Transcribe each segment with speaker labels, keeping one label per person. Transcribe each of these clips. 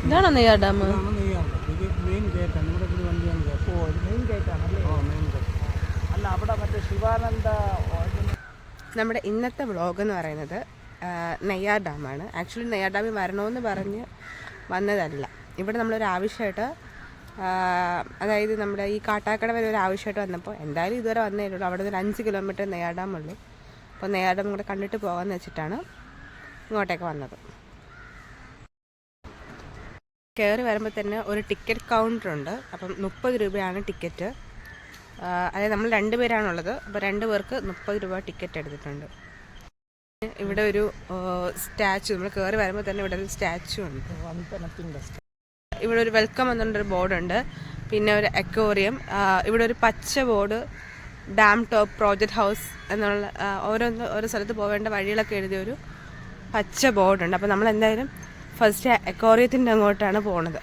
Speaker 1: ഇതാണോ Neyyar dam?
Speaker 2: Main ഗേറ്റാണ്. ഇവിടെ ഒരു വണ്ടിയാണ് ഗേറ്റ്.
Speaker 3: ഓ ഇത് മെയിൻ ഗേറ്റാണല്ലേ?
Speaker 2: Main gate.
Speaker 3: അല്ല അവിടെ മറ്റേ ശിവാനന്ദ
Speaker 1: നമ്മുടെ ഇന്നത്തെ വ്ളോഗ് എന്ന് പറയുന്നത് നെയ്യാർ ഡാമാണ്. ആക്ച്വലി നെയ്യാർ ഡാമിൽ വരണമെന്ന് പറഞ്ഞ് വന്നതല്ല. ഇവിടെ നമ്മളൊരു ആവശ്യമായിട്ട്, അതായത് നമ്മുടെ ഈ കാട്ടാക്കട വരെ ഒരു ആവശ്യമായിട്ട് വന്നപ്പോൾ എന്തായാലും ഇതുവരെ വന്നേ ഉള്ളൂ. അവിടെ നിന്ന് 5 കിലോമീറ്റർ നെയ്യാർ ഡാം ഉള്ളൂ. അപ്പോൾ നെയ്യാർ ഡാം കൂടെ കണ്ടിട്ട് പോകാമെന്ന് വെച്ചിട്ടാണ് ഇങ്ങോട്ടേക്ക് വന്നത്. കയറി വരുമ്പോൾ തന്നെ ഒരു ടിക്കറ്റ് കൗണ്ടറുണ്ട്. അപ്പം 30 രൂപയാണ് ടിക്കറ്റ്. അതായത് നമ്മൾ 2 പേരാണുള്ളത്. അപ്പോൾ 2 പേർക്ക് 30 രൂപ ടിക്കറ്റ് എടുത്തിട്ടുണ്ട്. ഇവിടെ ഒരു സ്റ്റാച്ചു, നമ്മൾ കയറി വരുമ്പോൾ തന്നെ ഇവിടെ ഒരു സ്റ്റാച്ചു ഉണ്ട്. ഇവിടെ ഒരു വെൽക്കം എന്നുള്ളൊരു ബോർഡുണ്ട്. പിന്നെ ഒരു അക്വേറിയം. ഇവിടെ ഒരു പച്ച board, dam top project house എന്നുള്ള ഓരോ സ്ഥലത്ത് പോവേണ്ട വഴികളൊക്കെ എഴുതിയൊരു പച്ച ബോർഡുണ്ട്. അപ്പോൾ നമ്മൾ എന്തായാലും ഫസ്റ്റ് അക്വേറിയത്തിൻ്റെ അങ്ങോട്ടാണ് പോണത്.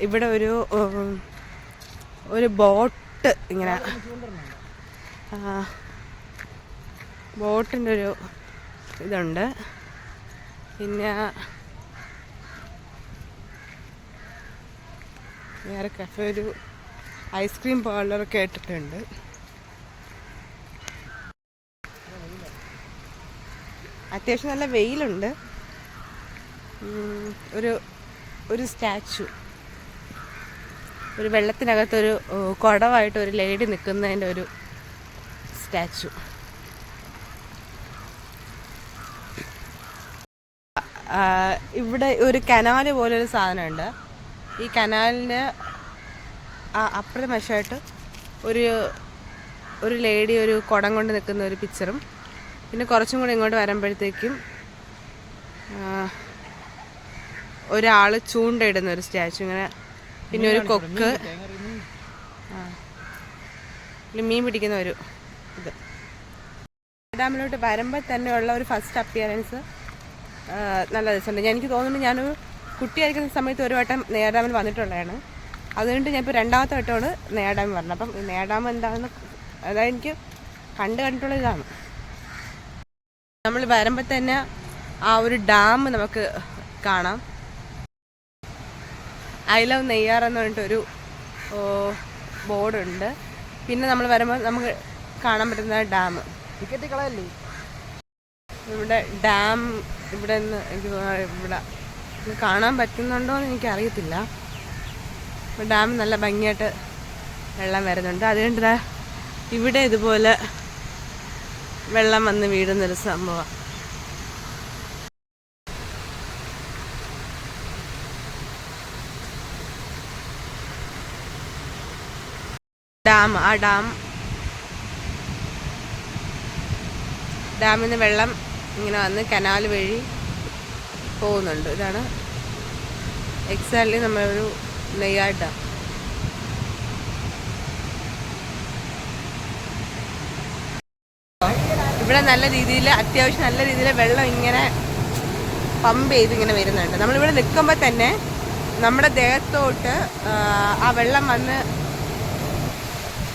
Speaker 1: ഇവിടെ ഒരു ബോട്ട് ഇങ്ങനെ, ബോട്ടിൻ്റെ ഒരു ഇതുണ്ട്. പിന്നെ വേറെ കഫേ, ഒരു ഐസ്ക്രീം പാർലറൊക്കെ ഇട്ടിട്ടുണ്ട്. അത്യാവശ്യം നല്ല വെയിലുണ്ട്. ഒരു സ്റ്റാച്ചു, ഒരു വെള്ളത്തിനകത്തൊരു കുടവായിട്ട് ഒരു ലേഡി നിൽക്കുന്നതിൻ്റെ ഒരു സ്റ്റാച്ചു. ഇവിടെ ഒരു കനാല് പോലൊരു സാധനമുണ്ട്. ഈ കനാലിന് അപ്പുറത്തെ വശമായിട്ട് ഒരു ലേഡി ഒരു കുടം കൊണ്ട് നിൽക്കുന്ന ഒരു പിക്ചറും, പിന്നെ കുറച്ചും കൂടി ഇങ്ങോട്ട് വരുമ്പോഴത്തേക്കും ഒരാൾ ചൂണ്ടയിടുന്ന ഒരു സ്റ്റാച്ചു ഇങ്ങനെ, പിന്നെ ഒരു കൊക്ക്, മീൻ പിടിക്കുന്ന ഒരു ഇത്. ഡാമിലോട്ട് വരുമ്പോൾ തന്നെ ഉള്ള ഒരു ഫസ്റ്റ് അപ്പിയറൻസ് നല്ല രസമുണ്ട്. എനിക്ക് തോന്നുന്നു ഞാനൊരു കുട്ടിയായിരിക്കുന്ന സമയത്ത് ഒരു വട്ടം നെയ്യാർ ഡാമിൽ വന്നിട്ടുള്ളതാണ്. അതുകൊണ്ട് ഞാനിപ്പോൾ 2ാമത്തെ വട്ടമാണ് നെയ്യാർ ഡാമിൽ പറഞ്ഞത്. അപ്പം നെയ്യാർ ഡാം എന്താണെന്ന് അതായത് എനിക്ക് കണ്ടിട്ടുള്ള ഇതാണ്. നമ്മൾ വരുമ്പോൾ തന്നെ ആ ഒരു ഡാം നമുക്ക് കാണാം. ഐ ലവ് നെയ്യാർ എന്ന് പറഞ്ഞിട്ടൊരു ബോർഡുണ്ട്. പിന്നെ നമ്മൾ വരുമ്പോൾ നമുക്ക് കാണാൻ പറ്റുന്ന ഡാം.
Speaker 3: ടിക്കറ്റ് കളയല്ലേ
Speaker 1: ഇവിടെ ഡാം. ഇവിടെ നിന്ന് എനിക്ക് ഇവിടെ കാണാൻ പറ്റുന്നുണ്ടോ എന്ന് എനിക്കറിയത്തില്ല. ഡാം നല്ല ഭംഗിയായിട്ട് വെള്ളം വരുന്നുണ്ട്. അതുകൊണ്ട് ഇവിടെ ഇതുപോലെ വെള്ളം വന്ന് വീഴുന്നൊരു സംഭവം. ഡാമിൽ നിന്ന് വെള്ളം ഇങ്ങനെ വന്ന് കനാൽ വഴി പോകുന്നുണ്ട്. ഇതാണ് എക്സാക്ട്ലി നമ്മളൊരു നെയ്യാർ ഡാം. ഇവിടെ നല്ല രീതിയിൽ, അത്യാവശ്യം നല്ല രീതിയിൽ വെള്ളം ഇങ്ങനെ പമ്പ് ചെയ്ത് ഇങ്ങനെ വരുന്നുണ്ട്. നമ്മളിവിടെ നിൽക്കുമ്പോൾ തന്നെ നമ്മുടെ ദേഹത്തോട്ട് ആ വെള്ളം വന്ന്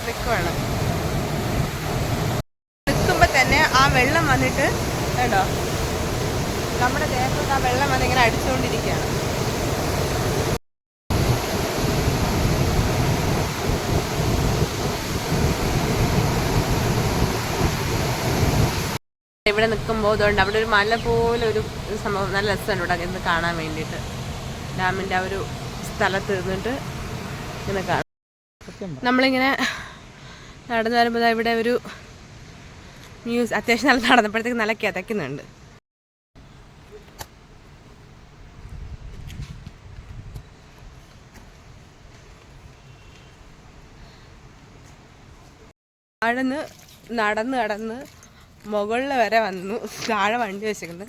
Speaker 1: നിൽക്കുകയാണ്. നിൽക്കുമ്പോൾ തന്നെ ആ വെള്ളം വന്നിട്ട് കേട്ടോ നമ്മുടെ ദേഹത്തോട്ട് ആ വെള്ളം വന്ന് ഇങ്ങനെ അടിച്ചുകൊണ്ടിരിക്കുകയാണ്. ഇവിടെ നിൽക്കുമ്പോൾ അതുകൊണ്ട് അവിടെ ഒരു മല പോലെ ഒരു സംഭവം നല്ല രസമുണ്ട് ഇവിടെ ഇന്ന് കാണാൻ വേണ്ടിയിട്ട്. ഡാമിൻ്റെ ആ ഒരു സ്ഥലത്ത് നിന്നിട്ട് ഇങ്ങനെ കാണാം. നമ്മളിങ്ങനെ നടന്നു വരുമ്പോൾ ഇവിടെ ഒരു അത്യാവശ്യം നല്ല നടന്നപ്പോഴത്തേക്ക് നല്ല കിതയ്ക്കുന്നുണ്ട്. നടന്ന് മുകളിൽ വരെ വന്നു. താഴെ വണ്ടി വെച്ചിട്ടുണ്ട്.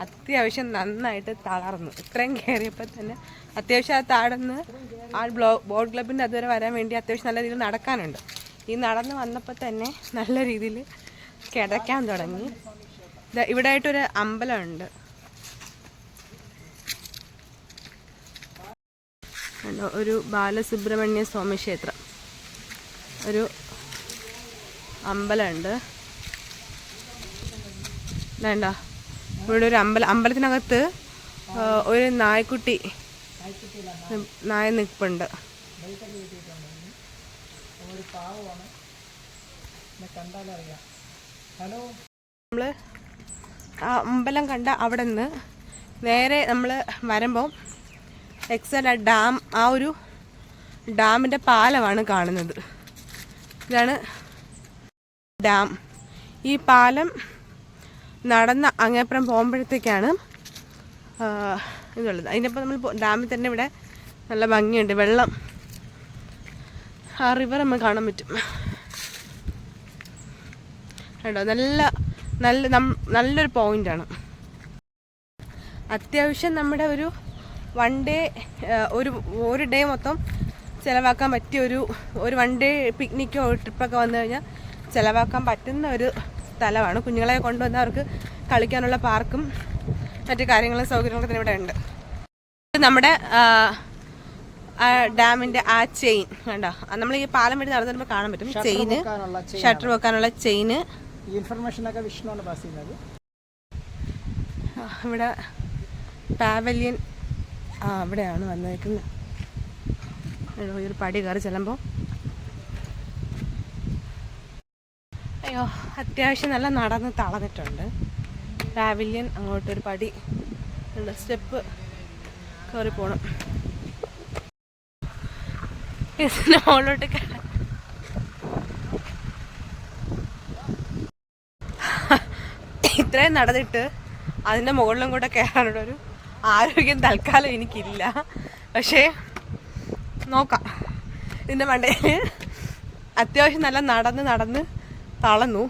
Speaker 1: അത്യാവശ്യം നന്നായിട്ട് തളർന്നു. ഇത്രയും കയറിയപ്പോൾ തന്നെ അത്യാവശ്യം ആ താഴന്ന് ആ ബോട്ട് ക്ലബിൻ്റെ അതുവരെ വരാൻ വേണ്ടി അത്യാവശ്യം നല്ല രീതിയിൽ നടക്കാനുണ്ട്. ഈ നടന്ന് വന്നപ്പോൾ തന്നെ നല്ല രീതിയിൽ കിടക്കാൻ തുടങ്ങി. ഇവിടെ ആയിട്ടൊരു അമ്പലമുണ്ട്. ഒരു ബാലസുബ്രഹ്മണ്യ സ്വാമി ക്ഷേത്രം, ഒരു അമ്പലമുണ്ട്. വേണ്ട ഇവിടെ ഒരു അമ്പലത്തിനകത്ത് ഒരു നായ്ക്കുട്ടി നായ നിൽപ്പുണ്ട്. നമ്മൾ ആ അമ്പലം കണ്ട അവിടെ നിന്ന് നേരെ നമ്മൾ വരുമ്പം എക്സൽ ഡാം, ആ ഒരു ഡാമിൻ്റെ പാലമാണ് കാണുന്നത്. ഇതാണ് ഡാം. ഈ പാലം നടന്ന അങ്ങേപ്പുറം പോകുമ്പോഴത്തേക്കാണ് ഇതുള്ളത്. അതിനിപ്പോൾ നമ്മൾ ഡാമിൽ തന്നെ ഇവിടെ നല്ല ഭംഗിയുണ്ട്. വെള്ളം, ആ റിവർ നമ്മൾ കാണാൻ പറ്റും കേട്ടോ. നല്ലൊരു പോയിൻ്റാണ്. അത്യാവശ്യം നമ്മുടെ ഒരു വൺ ഡേ ഒരു ഡേ മൊത്തം ചിലവാക്കാൻ പറ്റിയ ഒരു വൺ ഡേ പിക്നിക്കോ ട്രിപ്പൊക്കെ വന്നു കഴിഞ്ഞാൽ ചിലവാക്കാൻ പറ്റുന്ന ഒരു സ്ഥലമാണ്. കുഞ്ഞുങ്ങളെ കൊണ്ടുവന്ന് അവർക്ക് കളിക്കാനുള്ള പാർക്കും മറ്റു കാര്യങ്ങളും സൗകര്യങ്ങളൊക്കെ തന്നെ ഇവിടെ ഉണ്ട്. നമ്മുടെ ഡാമിൻ്റെ ആ ചെയിൻ കണ്ടോ, നമ്മൾ ഈ പാലം വഴി നടന്നു കാണാൻ പറ്റും. ചെയിന്, ഷട്ടർ വെക്കാനുള്ള ചെയിന്.
Speaker 3: ഇൻഫർമേഷനൊക്കെ വിഷ്ണുവാണ് പാസ് ചെയ്യുന്നത്.
Speaker 1: ഇവിടെ പാവലിയൻ ഇവിടെയാണ് വന്നേക്കുന്നത്. ഒരു പടി കയറി ചെല്ലുമ്പോൾ അയ്യോ അത്യാവശ്യം നല്ല നടന്ന് തളർന്നിട്ടുണ്ട്. പാവലിയൻ അങ്ങോട്ടൊരു പടി സ്റ്റെപ്പ് കയറി പോകണം. ഇതിന് മുകളിലോട്ട് ഇത്രയും നടന്നിട്ട് അതിൻ്റെ മുകളിലും കൂടെ കയറാനുള്ളൊരു ആരോഗ്യം തൽക്കാലം എനിക്കില്ല. പക്ഷേ നോക്കാം. ഇതിൻ്റെ മണ്ടയിൽ അത്യാവശ്യം നല്ല നടന്ന് തളർന്നു.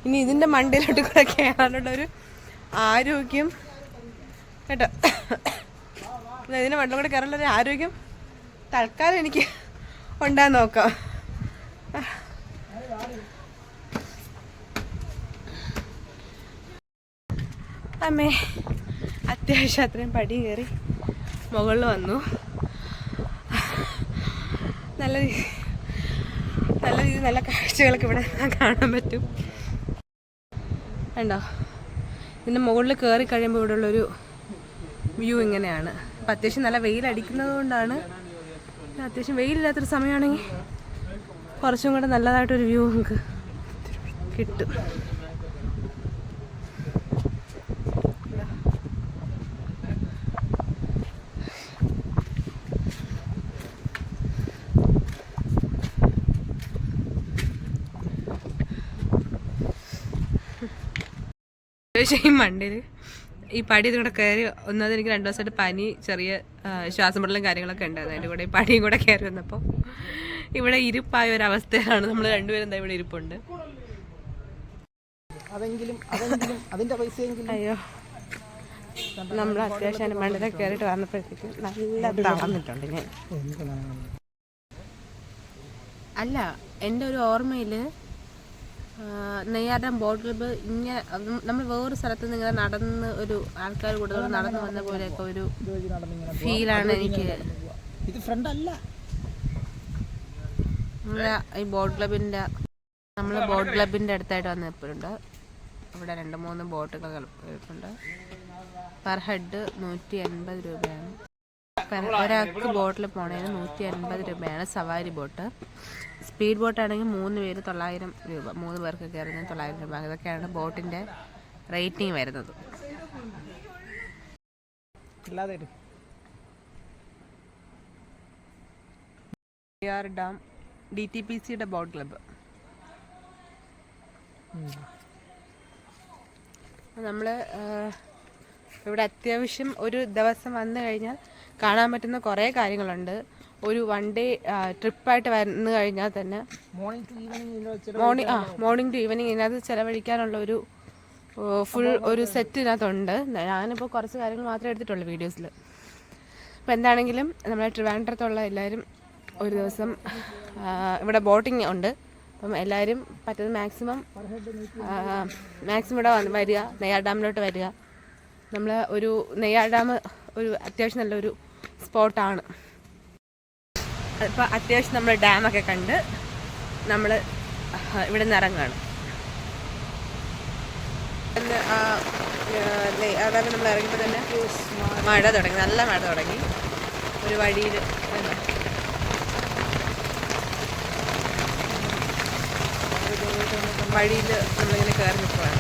Speaker 1: ഇനി ഇതിൻ്റെ മണ്ടയിലോട്ട് കൂടെ കയറാനുള്ളൊരു ആരോഗ്യം കേട്ടോ, ഇതിൻ്റെ മണ്ടയിലും കൂടെ കയറാനുള്ളൊരു ആരോഗ്യം തൽക്കാലം എനിക്ക് ഉണ്ടാകാൻ നോക്കാം. അമ്മേ അത്യാവശ്യം അത്രയും പടി കയറി മുകളിൽ വന്നു. നല്ല രീതിയിൽ നല്ല കാഴ്ചകളൊക്കെ ഇവിടെ കാണാൻ പറ്റും. കണ്ടോ, ഇതിൻ്റെ മുകളിൽ കയറി കഴിയുമ്പോൾ ഇവിടെ ഉള്ളൊരു വ്യൂ ഇങ്ങനെയാണ്. അപ്പം അത്യാവശ്യം നല്ല വെയിലടിക്കുന്നത് കൊണ്ടാണ്, അത്യാവശ്യം വെയിലില്ലാത്തൊരു സമയമാണെങ്കിൽ കുറച്ചും കൂടെ നല്ലതായിട്ടൊരു വ്യൂ നമുക്ക് കിട്ടും. ഈ മണ്ടയിൽ ഈ പടി കൂടെ കയറി ഒന്നാമത് എനിക്ക് 2 ദിവസമായിട്ട് പനി, ചെറിയ ശ്വാസം മുട്ടലും കാര്യങ്ങളൊക്കെ ഉണ്ടായിരുന്നു. അതിൻ്റെ കൂടെ ഈ പടിയും കൂടെ കയറി വന്നപ്പോൾ ഇവിടെ ഇരുപ്പായ ഒരവസ്ഥയാണ്. നമ്മൾ രണ്ടുപേരും എന്താ ഇവിടെ ഇരിപ്പുണ്ട്. അയ്യോ നമ്മൾ അത്യാവശ്യം മണ്ടയിൽ കയറിയിട്ട് വന്നപ്പോഴത്തേക്ക് നല്ല തളർന്നിട്ടുണ്ട് ഞാൻ. അല്ല, എൻ്റെ ഒരു ഓർമ്മയിൽ നെയ്യാർഡാം ബോട്ട് ക്ലബ്ബ് ഇങ്ങനെ നമ്മൾ വേറൊരു സ്ഥലത്ത് നിന്ന് ഇങ്ങനെ നടന്ന് ഒരു ആൾക്കാർ കൂടുതൽ നടന്നു വന്ന പോലെയൊക്കെ ഒരു ഫീലാണ് എനിക്ക്.
Speaker 3: ഇത് ഫ്രണ്ട് അല്ല,
Speaker 1: ഈ ബോട്ട് ക്ലബിൻ്റെ നമ്മൾ ബോട്ട് ക്ലബിൻ്റെ അടുത്തായിട്ട് വന്ന് എപ്പോഴുണ്ട്. ഇവിടെ 2-3 ബോട്ടുകൾ കിടപ്പുണ്ട്. പെർ ഹെഡ് 180 രൂപയാണ്. ഒരാൾക്ക് ബോട്ടിൽ പോണതിന് 180 രൂപയാണ് സവാരി ബോട്ട്. സ്പീഡ് ബോട്ടാണെങ്കിൽ 3 പേര് 900 രൂപ, 3 പേർക്ക് കയറുന്നത് 900 രൂപ. ഇതൊക്കെയാണ് ബോട്ടിൻ്റെ റേറ്റിംഗ് വരുന്നത്. ഡാം DTPCയുടെ ബോട്ട് ക്ലബ്ബ്. നമ്മൾ ഇവിടെ അത്യാവശ്യം ഒരു ദിവസം വന്നു കഴിഞ്ഞാൽ കാണാൻ പറ്റുന്ന കുറേ കാര്യങ്ങളുണ്ട്. ഒരു വൺ ഡേ ട്രിപ്പായിട്ട് വന്നു കഴിഞ്ഞാൽ തന്നെ മോർണിംഗ് ടു ഈവനിങ് ഇതിനകത്ത് ചിലവഴിക്കാനുള്ള ഒരു ഫുൾ ഒരു സെറ്റ് ഇതിനകത്തുണ്ട്. ഞാനിപ്പോൾ കുറച്ച് കാര്യങ്ങൾ മാത്രമേ എടുത്തിട്ടുള്ളൂ വീഡിയോസിൽ. അപ്പോൾ എന്താണെങ്കിലും നമ്മളെ ട്രിവാൻഡ്രത്തുള്ള എല്ലാവരും ഒരു ദിവസം ഇവിടെ ബോട്ടിങ് ഉണ്ട്. അപ്പം എല്ലാവരും പറ്റുന്ന മാക്സിമം ഇവിടെ വരിക, നെയ്യാർ ഡാമിലോട്ട് വരിക. നമ്മൾ ഒരു നെയ്യാർ ഡാം ഒരു അത്യാവശ്യം നല്ലൊരു സ്പോട്ടാണ്. അപ്പോൾ അത്യാവശ്യം നമ്മൾ ഡാമൊക്കെ കണ്ട് നമ്മൾ ഇവിടെ നിന്ന് ഇറങ്ങുകയാണ്. അല്ലേ അതാണ് നമ്മൾ ഇറങ്ങിയപ്പോൾ തന്നെ മഴ തുടങ്ങി, നല്ല മഴ തുടങ്ങി. ഒരു വഴിയിൽ നമ്മളിങ്ങനെ കയറി നിൽക്കുവാണ്.